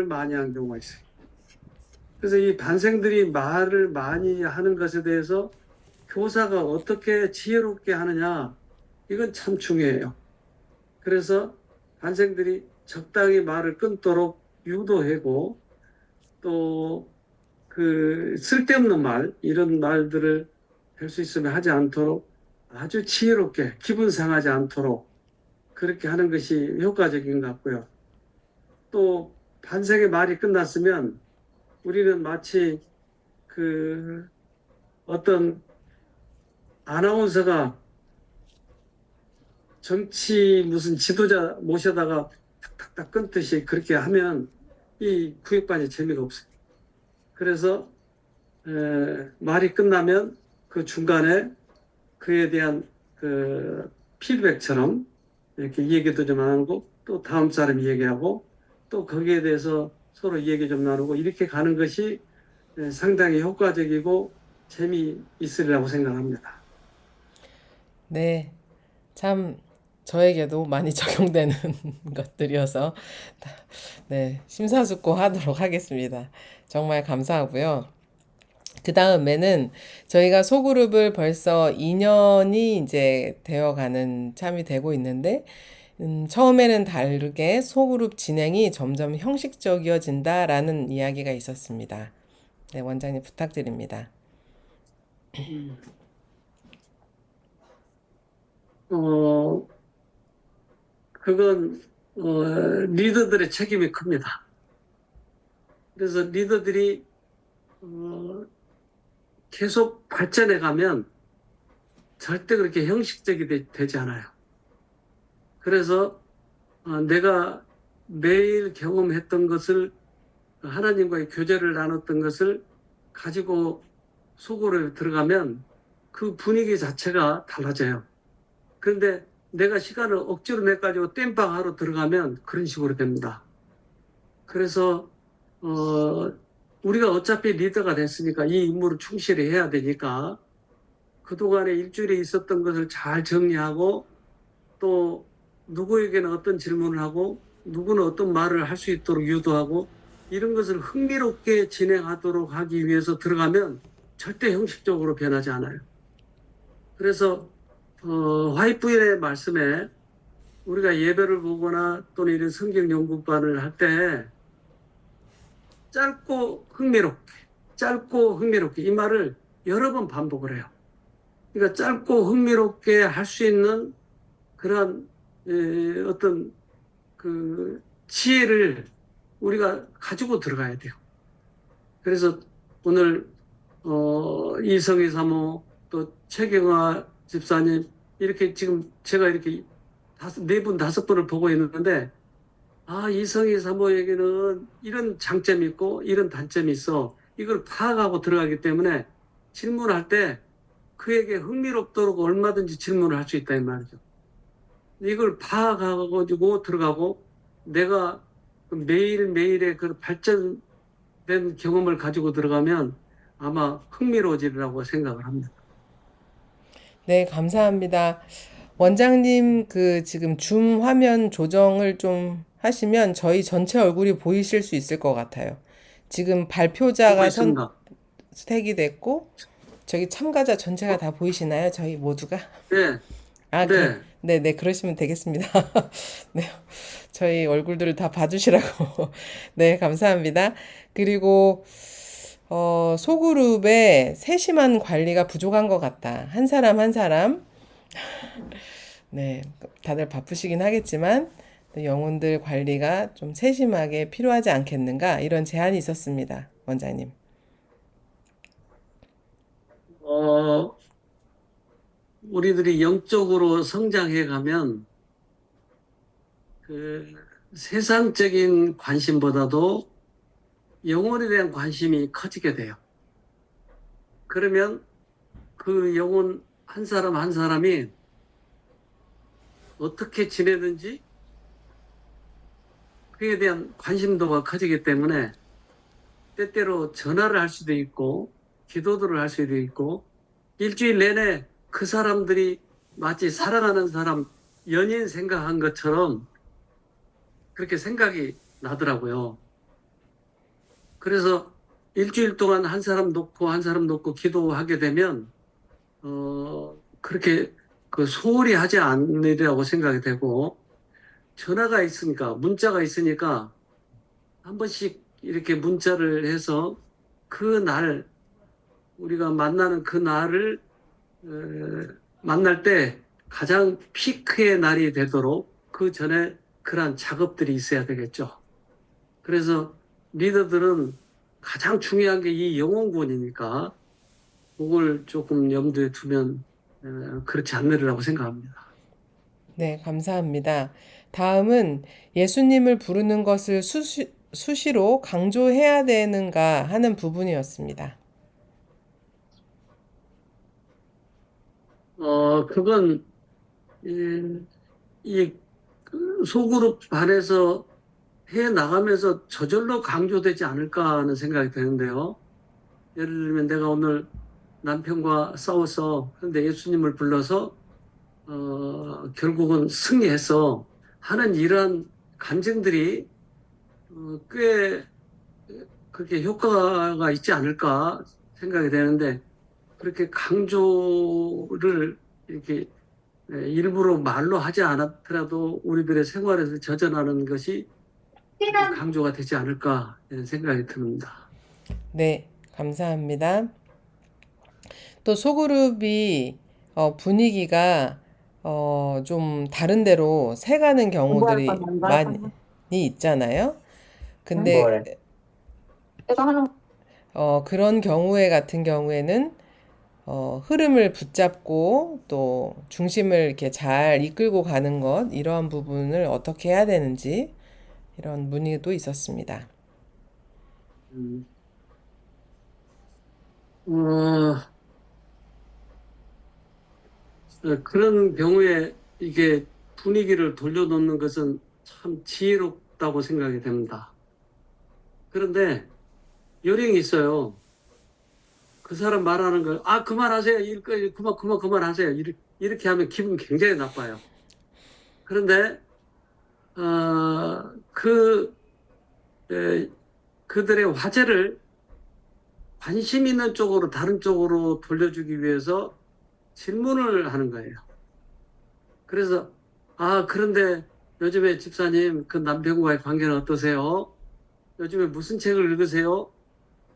많이 한 경우가 있어요. 그래서 이 반생들이 말을 많이 하는 것에 대해서 교사가 어떻게 지혜롭게 하느냐, 이건 참 중요해요. 그래서 반생들이 적당히 말을 끊도록 유도하고 또 그 쓸데없는 말, 이런 말들을 할 수 있으면 하지 않도록 아주 지혜롭게 기분 상하지 않도록 그렇게 하는 것이 효과적인 것 같고요. 또 반생의 말이 끝났으면 우리는 마치 그 어떤 아나운서가 정치 무슨 지도자 모셔다가 탁탁탁 끊듯이 그렇게 하면 이 구역반이 재미가 없어요. 그래서 말이 끝나면 그 중간에 그에 대한 그 피드백처럼 이렇게 얘기도 좀 나누고 또 다음 사람이 얘기하고 또 거기에 대해서 서로 얘기 좀 나누고 이렇게 가는 것이 상당히 효과적이고 재미있으리라고 생각합니다. 네, 참 저에게도 많이 적용되는 것들이어서 네, 심사숙고하도록 하겠습니다. 정말 감사하고요. 그 다음에는 저희가 소그룹을 벌써 2년이 이제 되어가는 참이 되고 있는데, 처음에는 다르게 소그룹 진행이 점점 형식적이어진다라는 이야기가 있었습니다. 네, 원장님 부탁드립니다. 음, 어, 그건 리더들의 책임이 큽니다. 그래서 리더들이 어, 계속 발전해 가면 절대 그렇게 형식적이 되지 않아요. 그래서 내가 매일 경험했던 것을 하나님과의 교제를 나눴던 것을 가지고 속으로 들어가면 그 분위기 자체가 달라져요. 그런데 내가 시간을 억지로 내 가지고 땜빵하러 들어가면 그런 식으로 됩니다. 그래서 어, 우리가 어차피 리더가 됐으니까 이 임무를 충실히 해야 되니까 그동안에 일주일에 있었던 것을 잘 정리하고 또 누구에게는 어떤 질문을 하고 누구는 어떤 말을 할 수 있도록 유도하고 이런 것을 흥미롭게 진행하도록 하기 위해서 들어가면 절대 형식적으로 변하지 않아요. 그래서 화이트의 말씀에 우리가 예배를 보거나 또는 이런 성경 연구반을 할 때 짧고 흥미롭게 이 말을 여러 번 반복을 해요. 그러니까 짧고 흥미롭게 할 수 있는 그런 어떤 그 지혜를 우리가 가지고 들어가야 돼요. 그래서 오늘 이성희 사모 또 최경화 집사님 이렇게 지금 제가 이렇게 네 분 다섯 분을 보고 있는데 이성희 사모에게는 이런 장점이 있고 이런 단점이 있어. 이걸 파악하고 들어가기 때문에 질문할 때 그에게 흥미롭도록 얼마든지 질문을 할 수 있다 이 말이죠. 이걸 파악하고 들어가고 내가 매일매일의 그 발전된 경험을 가지고 들어가면 아마 흥미로워지리라고 생각을 합니다. 네, 감사합니다. 원장님, 그 지금 줌 화면 조정을 좀 하시면 저희 전체 얼굴이 보이실 수 있을 것 같아요. 지금 보고 발표자가 있습니다. 선택이 됐고, 저기 참가자 전체가 어, 다 보이시나요? 저희 모두가? 네, 아, 네. 네, 그러시면 되겠습니다. 네, 저희 얼굴들을 다 봐주시라고. 네, 감사합니다. 그리고, 소그룹에 세심한 관리가 부족한 것 같다. 한 사람 한 사람. 네, 다들 바쁘시긴 하겠지만, 영혼들 관리가 좀 세심하게 필요하지 않겠는가? 이런 제안이 있었습니다. 원장님. 어, 우리들이 영적으로 성장해 가면 그 세상적인 관심보다도 영혼에 대한 관심이 커지게 돼요. 그러면 그 영혼 한 사람 한 사람이 어떻게 지내는지 그에 대한 관심도가 커지기 때문에 때때로 전화를 할 수도 있고 기도들을 할 수도 있고 일주일 내내 그 사람들이 마치 사랑하는 사람 연인 생각한 것처럼 그렇게 생각이 나더라고요. 그래서 일주일 동안 한 사람 놓고 한 사람 놓고 기도하게 되면 그렇게 그 소홀히 하지 않으리라고 생각이 되고 전화가 있으니까 문자가 있으니까 한 번씩 이렇게 문자를 해서 그 날 우리가 만나는 그 날을 어, 만날 때 가장 피크의 날이 되도록 그 전에 그러한 작업들이 있어야 되겠죠. 그래서 리더들은 가장 중요한 게 이 영혼구원이니까 그걸 조금 염두에 두면 그렇지 않으리라고 생각합니다. 네, 감사합니다. 다음은 예수님을 부르는 것을 수시로 강조해야 되는가 하는 부분이었습니다. 그건 이, 이 소그룹 반에서 해 나가면서 저절로 강조되지 않을까 하는 생각이 드는데요. 예를 들면 내가 오늘 남편과 싸워서 그런데 예수님을 불러서 결국은 승리해서 하는 이러한 간증들이 꽤 그렇게 효과가 있지 않을까 생각이 되는데 그렇게 강조를 이렇게 일부러 말로 하지 않았더라도 우리들의 생활에서 젖어나는 것이 강조가 되지 않을까 이런 생각이 듭니다. 네, 감사합니다. 또 소그룹이 분위기가 좀 다른 데로 새가는 공부할 경우들이 거냐, 이거 할 많이 거냐? 있잖아요. 응? 근데 이거 하는 그런 경우에 같은 경우에는 흐름을 붙잡고 또 중심을 이렇게 잘 이끌고 가는 것, 이러한 부분을 어떻게 해야 되는지 이런 문의도 있었습니다. 음, 어, 그런 경우에 이게 분위기를 돌려놓는 것은 참 지혜롭다고 생각이 됩니다. 그런데 요령이 있어요. 그 사람 말하는 걸, 그만하세요. 그만하세요. 이렇게 하면 기분 굉장히 나빠요. 그런데, 그, 에, 그들의 화제를 관심 있는 쪽으로, 다른 쪽으로 돌려주기 위해서 질문을 하는 거예요. 그래서, 그런데 요즘에 집사님, 그 남편과의 관계는 어떠세요? 요즘에 무슨 책을 읽으세요?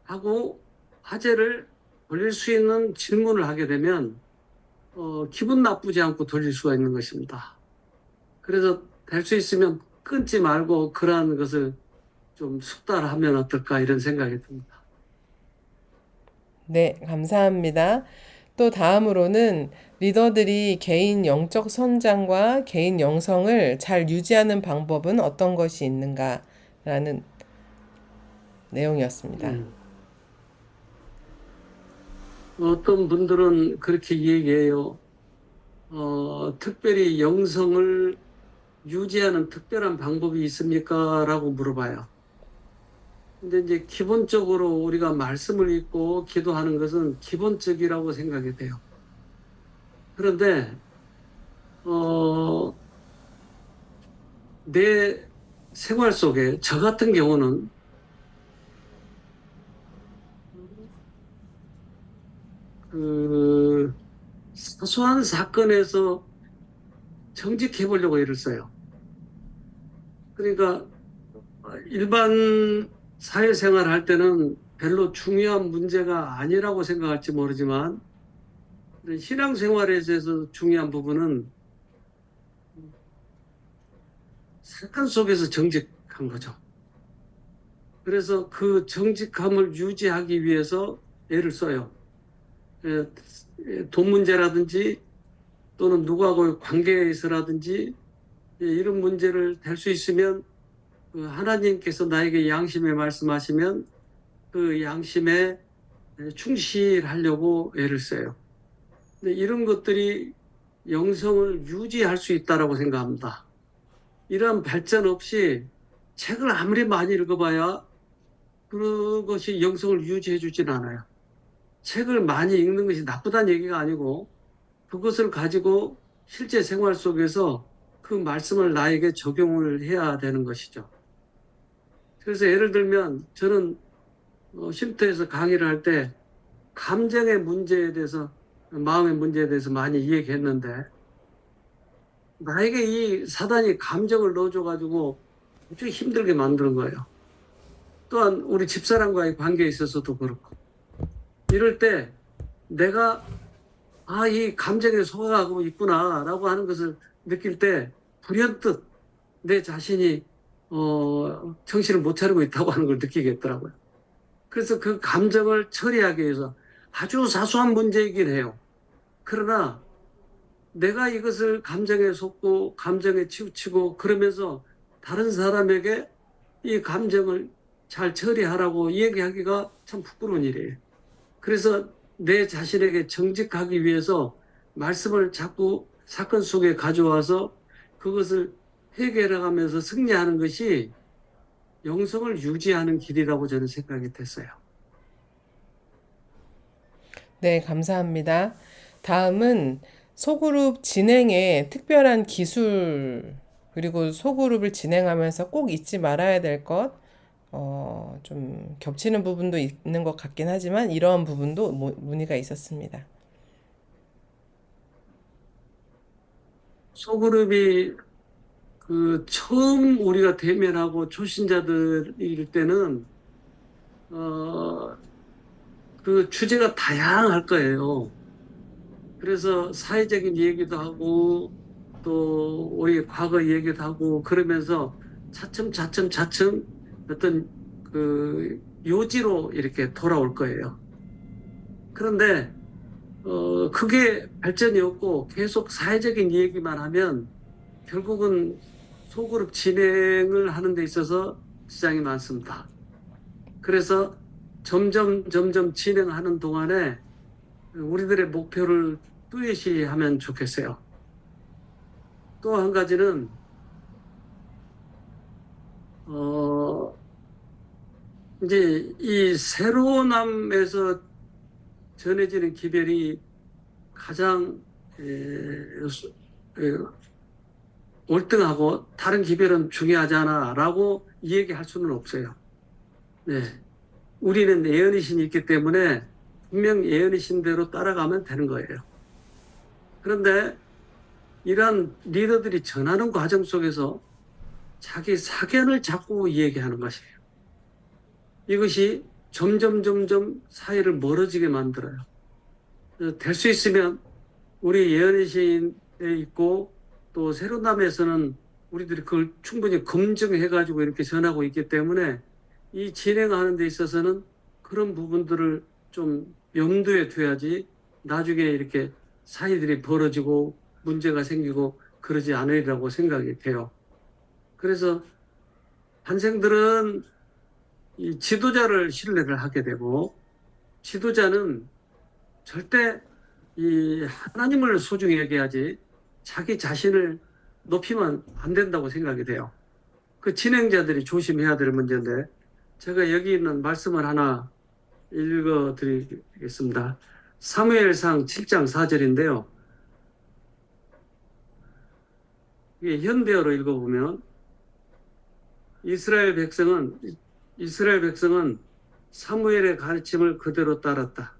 하고 화제를 돌릴 수 있는 질문을 하게 되면 기분 나쁘지 않고 돌릴 수가 있는 것입니다. 그래서 될 수 있으면 끊지 말고 그러한 것을 좀 숙달하면 어떨까 이런 생각이 듭니다. 네, 감사합니다. 또 다음으로는 리더들이 개인 영적 성장과 개인 영성을 잘 유지하는 방법은 어떤 것이 있는가라는 내용이었습니다. 어떤 분들은 그렇게 얘기해요. 특별히 영성을 유지하는 특별한 방법이 있습니까? 라고 물어봐요. 근데 이제 기본적으로 우리가 말씀을 읽고 기도하는 것은 기본적이라고 생각이 돼요. 그런데, 어, 내 생활 속에 저 같은 경우는 그 사소한 사건에서 정직해 보려고 애를 써요. 그러니까 일반 사회생활 할 때는 별로 중요한 문제가 아니라고 생각할지 모르지만 신앙생활에 있어서 중요한 부분은 사건 속에서 정직한 거죠. 그래서 그 정직함을 유지하기 위해서 애를 써요. 돈 문제라든지 또는 누구하고의 관계에서라든지 이런 문제를 될 수 있으면 그 하나님께서 나에게 양심에 말씀하시면 그 양심에 충실하려고 애를 써요. 근데 이런 것들이 영성을 유지할 수 있다라고 생각합니다. 이런 발전 없이 책을 아무리 많이 읽어봐야 그것이 영성을 유지해 주진 않아요. 책을 많이 읽는 것이 나쁘다는 얘기가 아니고 그것을 가지고 실제 생활 속에서 그 말씀을 나에게 적용을 해야 되는 것이죠. 그래서 예를 들면 저는 쉼터에서 강의를 할 때 감정의 문제에 대해서, 마음의 문제에 대해서 많이 이야기했는데, 나에게 이 사단이 감정을 넣어줘가지고 아주 힘들게 만드는 거예요. 또한 우리 집사람과의 관계에 있어서도 그렇고, 이럴 때 내가 이 감정에 속아가고 있구나라고 하는 것을 느낄 때 불현듯 내 자신이 정신을 못 차리고 있다고 하는 걸 느끼겠더라고요. 그래서 그 감정을 처리하기 위해서 아주 사소한 문제이긴 해요. 그러나 내가 이것을 감정에 속고 감정에 치우치고 그러면서 다른 사람에게 이 감정을 잘 처리하라고 얘기하기가 참 부끄러운 일이에요. 그래서 내 자신에게 정직하기 위해서 말씀을 자꾸 사건 속에 가져와서 그것을 해결해가면서 승리하는 것이 영성을 유지하는 길이라고 저는 생각이 됐어요. 네, 감사합니다. 다음은 소그룹 진행에 특별한 기술, 그리고 소그룹을 진행하면서 꼭 잊지 말아야 될 것, 좀 겹치는 부분도 있는 것 같긴 하지만 이런 부분도 문의가 있었습니다. 소그룹이 처음 우리가 대면하고 초신자들일 때는 그 주제가 다양할 거예요. 그래서 사회적인 얘기도 하고 또 우리 과거 얘기도 하고 그러면서 차츰 어떤 그 요지로 이렇게 돌아올 거예요. 그런데 그게 발전이 없고 계속 사회적인 얘기만 하면 결국은 소그룹 진행을 하는 데 있어서 지장이 많습니다. 그래서 점점 진행하는 동안에 우리들의 목표를 뚜렷이 하면 좋겠어요. 또 한 가지는 이제 이 세로남에서 전해지는 기별이 가장 월등하고 다른 기별은 중요하잖아라고 이야기할 수는 없어요. 네, 우리는 예언의 신이 있기 때문에 분명 예언의 신대로 따라가면 되는 거예요. 그런데 이러한 리더들이 전하는 과정 속에서 자기 사견을 자꾸 얘기하는 것이에요. 이것이 점점 사이를 멀어지게 만들어요. 될 수 있으면 우리 예언의 신에 있고 또 세로남에서는 우리들이 그걸 충분히 검증해가지고 이렇게 전하고 있기 때문에 이 진행하는 데 있어서는 그런 부분들을 좀 염두에 둬야지 나중에 이렇게 사이들이 벌어지고 문제가 생기고 그러지 않으리라고 생각이 돼요. 그래서 한생들은 이 지도자를 신뢰를 하게 되고 지도자는 절대 이 하나님을 소중히 여겨야지 자기 자신을 높이면 안 된다고 생각이 돼요. 그 진행자들이 조심해야 될 문제인데 제가 여기 있는 말씀을 하나 읽어 드리겠습니다. 사무엘상 7장 4절인데요. 이게 현대어로 읽어보면 이스라엘 백성은 사무엘의 가르침을 그대로 따랐다.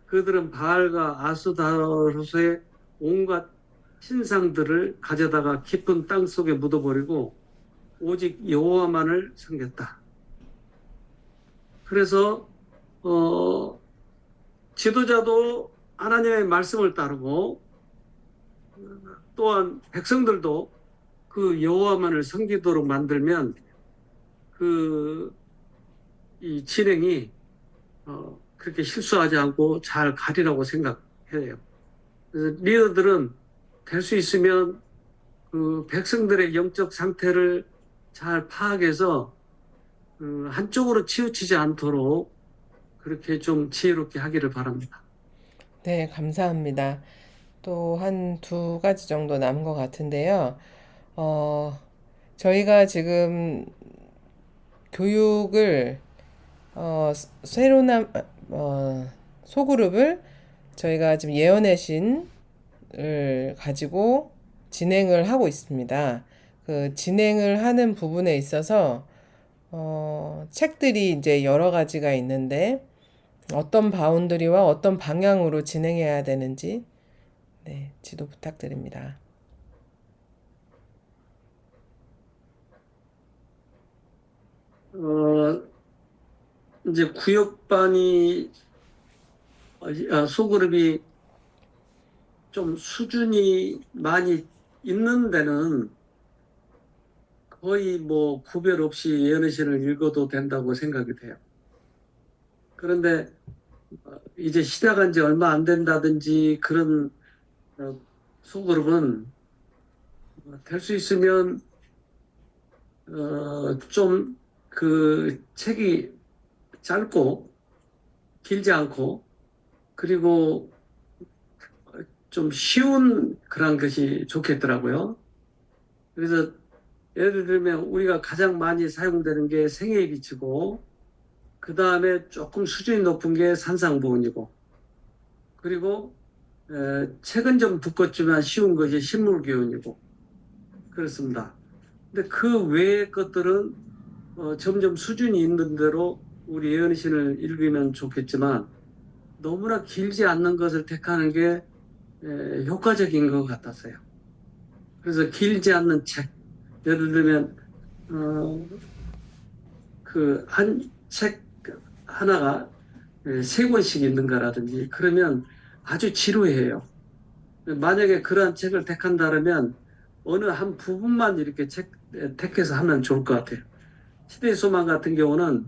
그들은 바알과 아스다로스의 온갖 신상들을 가져다가 깊은 땅 속에 묻어버리고 오직 여호와만을 섬겼다. 그래서 지도자도 하나님의 말씀을 따르고 또한 백성들도 그 여호와만을 섬기도록 만들면 이 진행이 그렇게 실수하지 않고 잘 가리라고 생각해요. 그래서 리더들은 될 수 있으면 그 백성들의 영적 상태를 잘 파악해서 한쪽으로 치우치지 않도록 그렇게 좀 지혜롭게 하기를 바랍니다. 네, 감사합니다. 또 한 두 가지 정도 남은 것 같은데요. 저희가 지금 교육을, 새로남, 소그룹을 저희가 지금 예언의 신을 가지고 진행을 하고 있습니다. 그 진행을 하는 부분에 있어서 책들이 이제 여러 가지가 있는데 어떤 바운더리와 어떤 방향으로 진행해야 되는지 네, 지도 부탁드립니다. 어, 이제 구역반이 소그룹이 좀 수준이 많이 있는 데는 거의 뭐 구별 없이 예언의 시를 읽어도 된다고 생각이 돼요. 그런데 이제 시작한 지 얼마 안 된다든지 그런 소그룹은 될 수 있으면 좀 그 책이 짧고 길지 않고 그리고 좀 쉬운 그런 것이 좋겠더라고요. 그래서 예를 들면 우리가 가장 많이 사용되는 게 생애의 빛이고 그 다음에 조금 수준이 높은 게 산상보훈이고 그리고 책은 좀 두껍지만 쉬운 것이 식물교훈이고 그렇습니다. 근데 그 외의 것들은 점점 수준이 있는 대로 우리 예언신을 읽으면 좋겠지만 너무나 길지 않는 것을 택하는 게 효과적인 것 같았어요. 그래서 길지 않는 책, 예를 들면 그 한 책 하나가 세 권씩 있는 거라든지 그러면 아주 지루해요. 만약에 그러한 책을 택한다면 어느 한 부분만 이렇게 택해서 하면 좋을 것 같아요. 시대의 소망 같은 경우는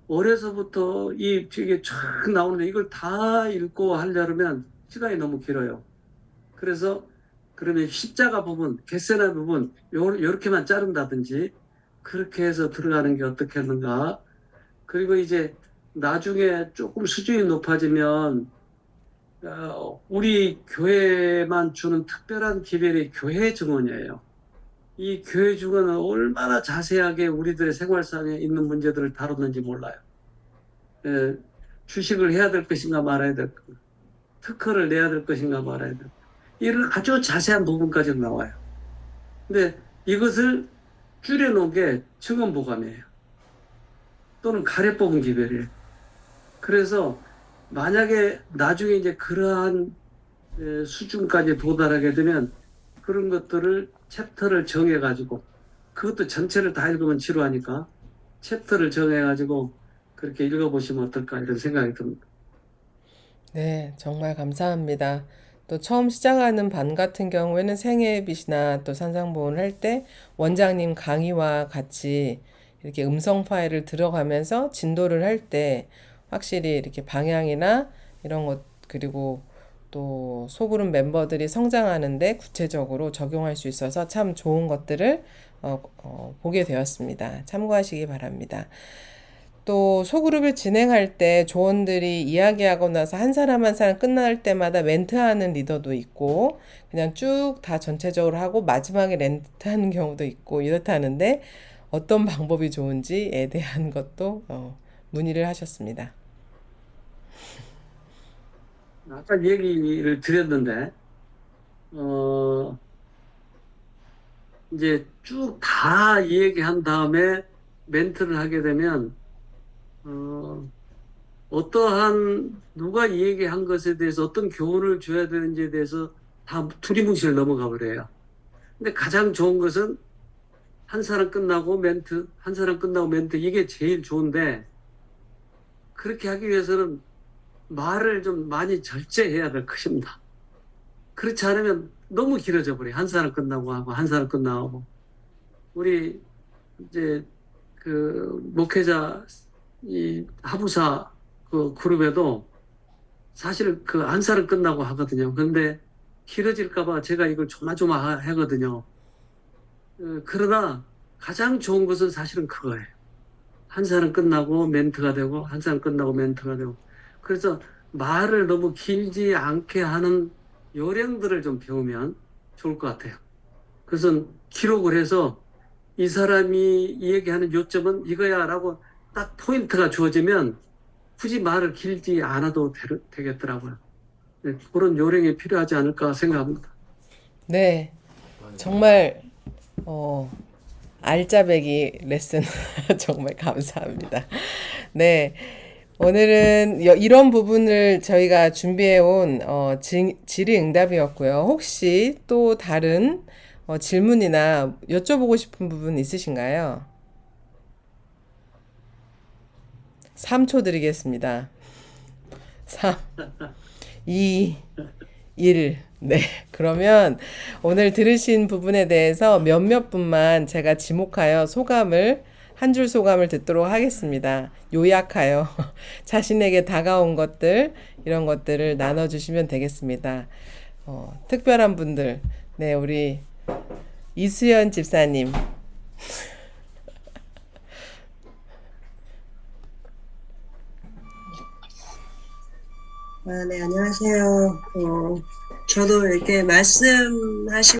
어려서부터 이 책이 쫙 나오는데 이걸 다 읽고 하려면 시간이 너무 길어요. 그래서 그러면 십자가 부분, 겟세나 부분 요렇게만 자른다든지 그렇게 해서 들어가는 게 어떻겠는가. 그리고 이제 나중에 조금 수준이 높아지면 우리 교회만 주는 특별한 기별의 교회 증언이에요. 이 교회 증언은 얼마나 자세하게 우리들의 생활상에 있는 문제들을 다뤘는지 몰라요. 주식을 해야 될 것인가 말아야 될 것인가, 특허를 내야 될 것인가 말아야 될 것인가, 이런 아주 자세한 부분까지 나와요. 근데 이것을 줄여놓은 게 증언보감이에요. 또는 가래뽑은 기별이에요. 그래서 만약에 나중에 이제 그러한 수준까지 도달하게 되면 그런 것들을 챕터를 정해가지고 그것도 전체를 다 읽으면 지루하니까 챕터를 정해가지고 그렇게 읽어보시면 어떨까 이런 생각이 듭니다. 네, 정말 감사합니다. 또 처음 시작하는 반 같은 경우에는 생애의 빛이나 또 산상보훈을 할 때 원장님 강의와 같이 이렇게 음성 파일을 들어가면서 진도를 할 때 확실히 이렇게 방향이나 이런 것 그리고 또 소그룹 멤버들이 성장하는데 구체적으로 적용할 수 있어서 참 좋은 것들을 보게 되었습니다. 참고하시기 바랍니다. 또 소그룹을 진행할 때 조원들이 이야기하고 나서 한 사람 한 사람 끝날 때마다 멘트하는 리더도 있고 그냥 쭉 다 전체적으로 하고 마지막에 멘트하는 경우도 있고 이렇다는데 어떤 방법이 좋은지에 대한 것도 문의를 하셨습니다. 아까 얘기를 드렸는데 이제 쭉 다 얘기한 다음에 멘트를 하게 되면 어떠한 누가 얘기한 것에 대해서 어떤 교훈을 줘야 되는지에 대해서 다 두리뭉실 넘어가 버려요. 근데 가장 좋은 것은 한 사람 끝나고 멘트, 한 사람 끝나고 멘트 이게 제일 좋은데 그렇게 하기 위해서는 말을 좀 많이 절제해야 될 것입니다. 그렇지 않으면 너무 길어져 버려요. 한 사람 끝나고 하고 한 사람 끝나고 우리 이제 그 목회자 이 하부사 그 그룹에도 사실 그 한 사람 끝나고 하거든요. 그런데 길어질까봐 제가 이걸 조마조마 하거든요. 그러나 가장 좋은 것은 사실은 그거예요. 한 사람 끝나고 멘트가 되고 한 사람 끝나고 멘트가 되고 그래서 말을 너무 길지 않게 하는 요령들을 좀 배우면 좋을 것 같아요. 그래서 기록을 해서 이 사람이 얘기하는 요점은 이거야라고 딱 포인트가 주어지면 굳이 말을 길지 않아도 되겠더라고요. 네, 그런 요령이 필요하지 않을까 생각합니다. 네, 정말 어, 알짜배기 레슨 정말 감사합니다. 네. 오늘은 이런 부분을 저희가 준비해온 질의응답이었고요. 혹시 또 다른 질문이나 여쭤보고 싶은 부분 있으신가요? 3초 드리겠습니다. 3, 2, 1. 네. 그러면 오늘 들으신 부분에 대해서 몇몇 분만 제가 지목하여 한 줄 소감을 듣도록 하겠습니다. 요약하여 자신에게 다가온 것들, 이런 것들을 나눠주시면 되겠습니다. 특별한 분들, 네, 우리 이수연 집사님. 네, 안녕하세요. 저도 이렇게 말씀하신